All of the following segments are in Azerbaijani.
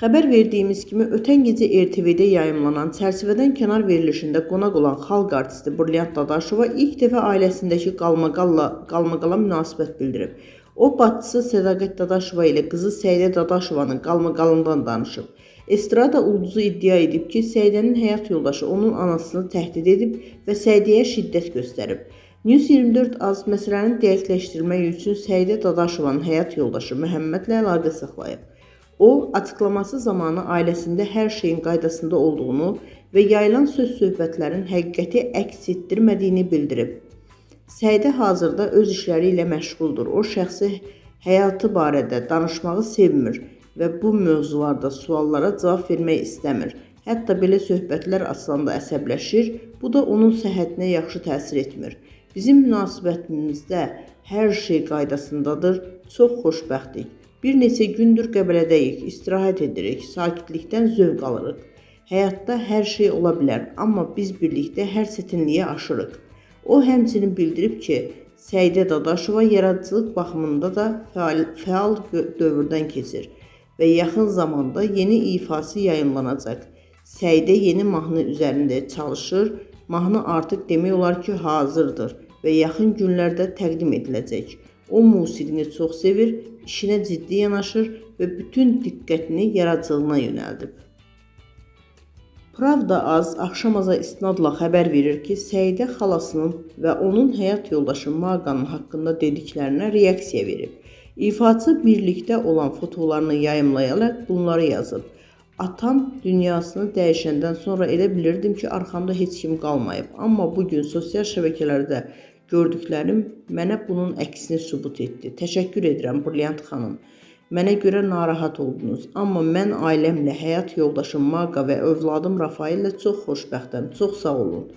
Xəbər verdiyimiz kimi, ötən gecə RTV-də yayımlanan çərçivədən kənar verilişində qonaq olan xalq artisti Brilliant Dadaşova ilk dəfə ailəsindəki qalmaqala münasibət bildirib. O, bacısı Sədaqət Dadaşova ilə qızı Səidə Dadaşovanın qalmaqalından danışıb. Estrada ulduzu iddia edib ki, Səidənin həyat yoldaşı onun anasını təhdid edib və Səidəyə şiddət göstərib. News 24 az məsələni dəqiqləşdirmək üçün Səidə Dadaşovanın həyat yoldaşı Məhəmmədlə əlaqə saxlayıb. O, açıqlaması zamanı ailəsində hər şeyin qaydasında olduğunu və yayılan söz-söhbətlərin həqiqəti əks etdirmədiyini bildirib. Səidə hazırda öz işləri ilə məşğuldur. O, şəxsi həyatı barədə danışmağı sevmir və bu mövzularda suallara cavab vermək istəmir. Hətta belə söhbətlər açılanda əsəbləşir, bu da onun səhhətinə yaxşı təsir etmir. Bizim münasibətimizdə hər şey qaydasındadır, çox xoşbəxtik. Bir neçə gündür Qəbələdəyik, istirahət edirik, sakitlikdən zövq alırıq. Həyatda hər şey ola bilər, amma biz birlikdə hər çətinliyə aşırıq. O, həmçinin bildirib ki, Səidə Dadaşova yaradıcılıq baxımında da fəal dövrdən keçir və yaxın zamanda yeni ifası yayımlanacaq. Səidə yeni mahnı üzərində çalışır, mahnı artıq demək olar ki, hazırdır və yaxın günlərdə təqdim ediləcək. O, musiqini çox sevir, işinə ciddi yanaşır və bütün diqqətini yaradıcılığına yönəldib. Pravda az, Axşamaza istinadla xəbər verir ki, Səidə xalasının və onun həyat yoldaşı Maqanın haqqında dediklərinə reaksiya verib. İfaçı birlikdə olan fotolarını yayımlayaraq bunları yazıb. Atam dünyasını dəyişəndən sonra elə bilirdim ki, arxamda heç kim qalmayıb. Amma bugün sosial şəbəkələrdə gördüklərim mənə bunun əksini sübut etdi. Təşəkkür edirəm, Brilliant xanım. Mənə görə narahat oldunuz. Amma mən ailəmlə, həyat yoldaşım Maqa və övladım Rafael ilə çox xoşbəxtəm. Çox sağ olun.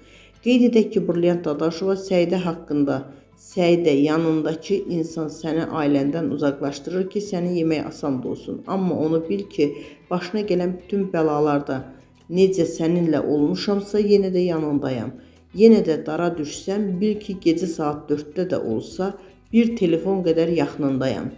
Qeyd edək ki, Brilliant Dadaşova Səidə haqqında: Səidə, yanındakı insan səni ailəndən uzaqlaşdırır ki, səni yemək asan olsun. Amma onu bil ki, başına gələn bütün bəlalarda necə səninlə olmuşamsa, yenə də yanındayam. Yenə də dara düşsəm, bil ki, gecə saat 4-də də olsa, bir telefon qədər yaxınındayam.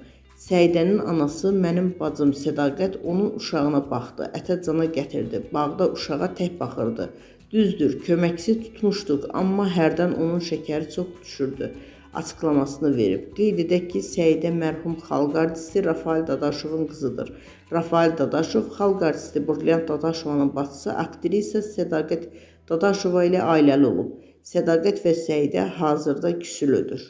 Səidənin anası, mənim bacım Sədaqət, onun uşağına baxdı, ətə cana gətirdi, bağda uşağa tək baxırdı. Düzdür, köməksiz tutmuşduq, amma hərdən onun şəkəri çox düşürdü açıqlamasını verib. Qeyd edək ki, Səidə mərhum xalq artisti Rafael Dadaşovun qızıdır. Rafael Dadaşov xalq artisti Brilliant Dadaşovanın bacısı, aktrisa Sədaqət Dadaşova ilə ailəli olub. Sədaqət və Səidə hazırda küsülüdür.